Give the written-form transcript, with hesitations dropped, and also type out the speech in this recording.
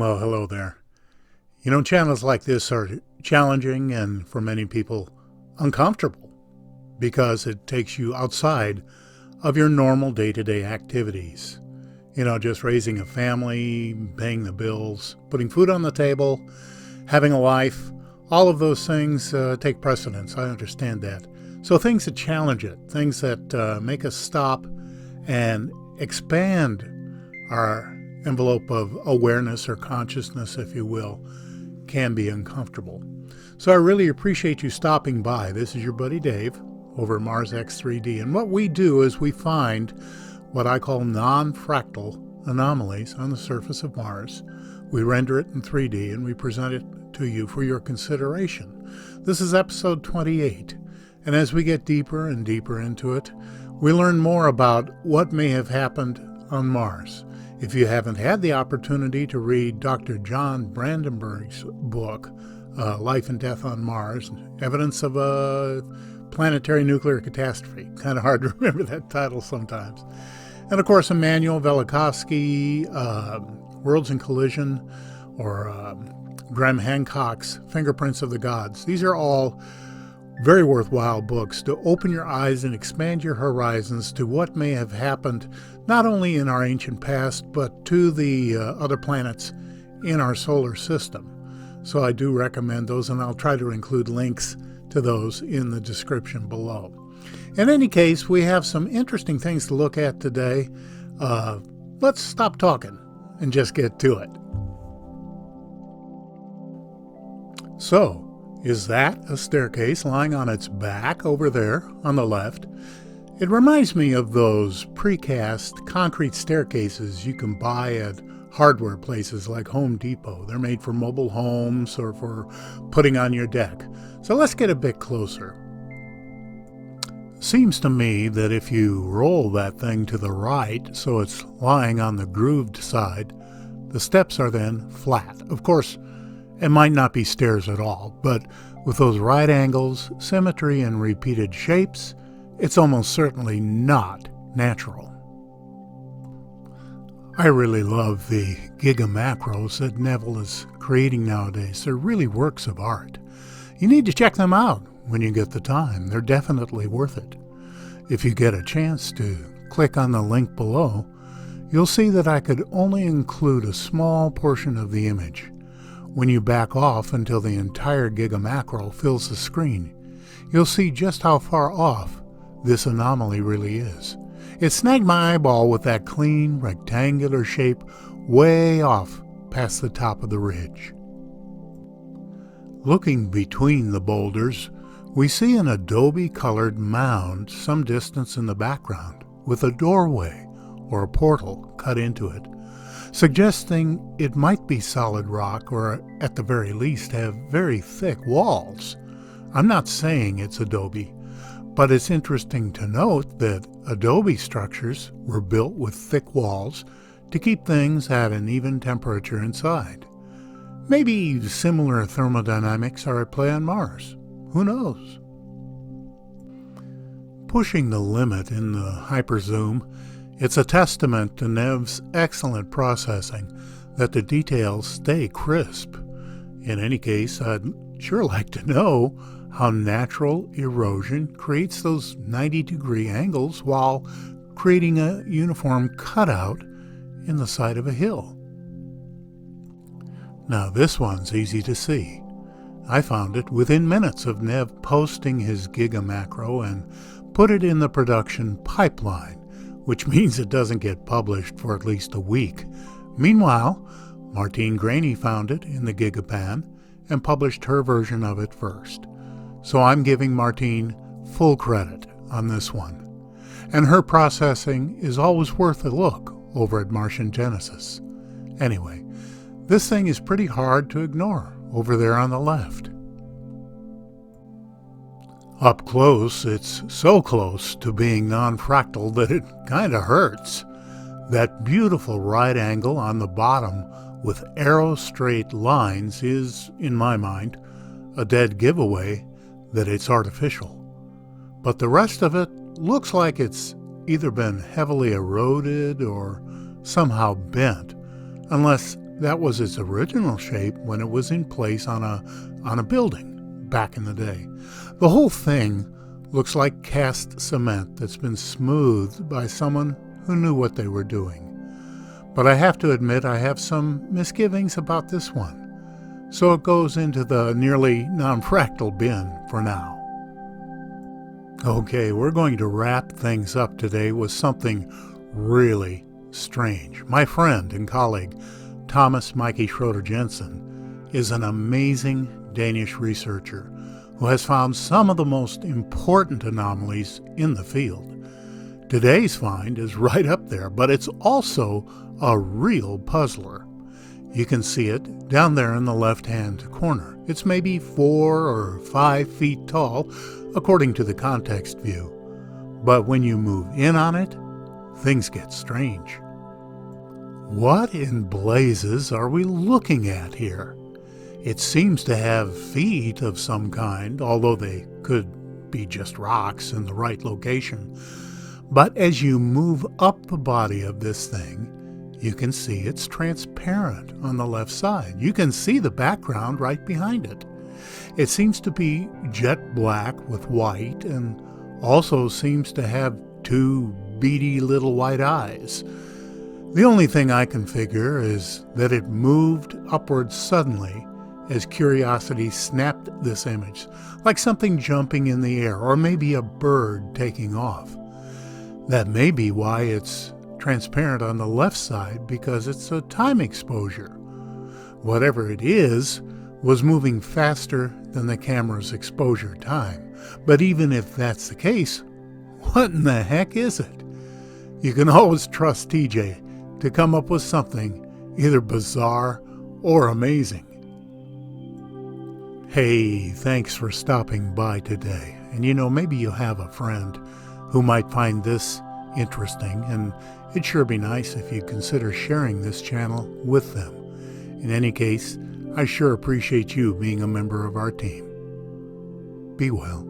Well, hello there. Channels like this are challenging and for many people uncomfortable because it takes you outside of your normal day-to-day activities. Just raising a family, paying the bills, putting food on the table, having a life, all of those things take precedence. I understand that. So things that challenge it, things that make us stop and expand our envelope of awareness or consciousness, if you will, can be uncomfortable. So I really appreciate you stopping by. This is your buddy Dave over at Mars X3D. And what we do is we find what I call non-fractal anomalies on the surface of Mars. We render it in 3D and we present it to you for your consideration. This is episode 28. And as we get deeper and deeper into it, we learn more about what may have happened on Mars. If you haven't had the opportunity to read Dr. John Brandenburg's book, Life and Death on Mars, Evidence of a Planetary Nuclear Catastrophe, kind of hard to remember that title sometimes. And of course, Immanuel Velikovsky, Worlds in Collision, or Graham Hancock's Fingerprints of the Gods. These are all very worthwhile books to open your eyes and expand your horizons to what may have happened not only in our ancient past, but to the other planets in our solar system. So I do recommend those, and I'll try to include links to those in the description below. In any case, we have some interesting things to look at today. Let's stop talking and just get to it. So, is that a staircase lying on its back over there on the left? It reminds me of those precast concrete staircases you can buy at hardware places like Home Depot. They're made for mobile homes or for putting on your deck. So let's get a bit closer. Seems to me that if you roll that thing to the right so it's lying on the grooved side, the steps are then flat. Of course, it might not be stairs at all, but with those right angles, symmetry, and repeated shapes, it's almost certainly not natural. I really love the gigamacros that Neville is creating nowadays. They're really works of art. You need to check them out when you get the time. They're definitely worth it. If you get a chance to click on the link below, you'll see that I could only include a small portion of the image. When you back off until the entire gigamacro fills the screen, you'll see just how far off this anomaly really is. It snagged my eyeball with that clean, rectangular shape way off past the top of the ridge. Looking between the boulders, we see an adobe-colored mound some distance in the background with a doorway or a portal cut into it, suggesting it might be solid rock or at the very least have very thick walls. I'm not saying it's adobe, but it's interesting to note that adobe structures were built with thick walls to keep things at an even temperature inside. Maybe similar thermodynamics are at play on Mars. Who knows? Pushing the limit in the hyperzoom, it's a testament to Nev's excellent processing that the details stay crisp. In any case, I'd sure like to know how natural erosion creates those 90-degree angles while creating a uniform cutout in the side of a hill. Now this one's easy to see. I found it within minutes of Nev posting his gigamacro and put it in the production pipeline, which means it doesn't get published for at least a week. Meanwhile, Martine Graney found it in the Gigapan and published her version of it first. So I'm giving Martine full credit on this one. And her processing is always worth a look over at Martian Genesis. Anyway, this thing is pretty hard to ignore over there on the left. Up close, it's so close to being non-fractal that it kind of hurts. That beautiful right angle on the bottom with arrow-straight lines is, in my mind, a dead giveaway that it's artificial. But the rest of it looks like it's either been heavily eroded or somehow bent, unless that was its original shape when it was in place on a building back in the day. The whole thing looks like cast cement that's been smoothed by someone who knew what they were doing. But I have to admit I have some misgivings about this one, so it goes into the nearly non-fractal bin for now. Okay, we're going to wrap things up today with something really strange. My friend and colleague, Thomas Mikey Schroeder Jensen, is an amazing Danish researcher who has found some of the most important anomalies in the field. Today's find is right up there, but it's also a real puzzler. You can see it down there in the left-hand corner. It's maybe 4 or 5 feet tall, according to the context view. But when you move in on it, things get strange. What in blazes are we looking at here? It seems to have feet of some kind, although they could be just rocks in the right location. But as you move up the body of this thing, you can see it's transparent on the left side. You can see the background right behind it. It seems to be jet black with white and also seems to have 2 beady little white eyes. The only thing I can figure is that it moved upwards suddenly as curiosity snapped this image, like something jumping in the air or maybe a bird taking off. That may be why it's transparent on the left side, because it's a time exposure. Whatever it is was moving faster than the camera's exposure time. But even if that's the case, what in the heck is it? You can always trust TJ to come up with something either bizarre or amazing. Hey, thanks for stopping by today. And maybe you have a friend who might find this interesting, and it'd sure be nice if you consider sharing this channel with them. In any case, I sure appreciate you being a member of our team. Be well.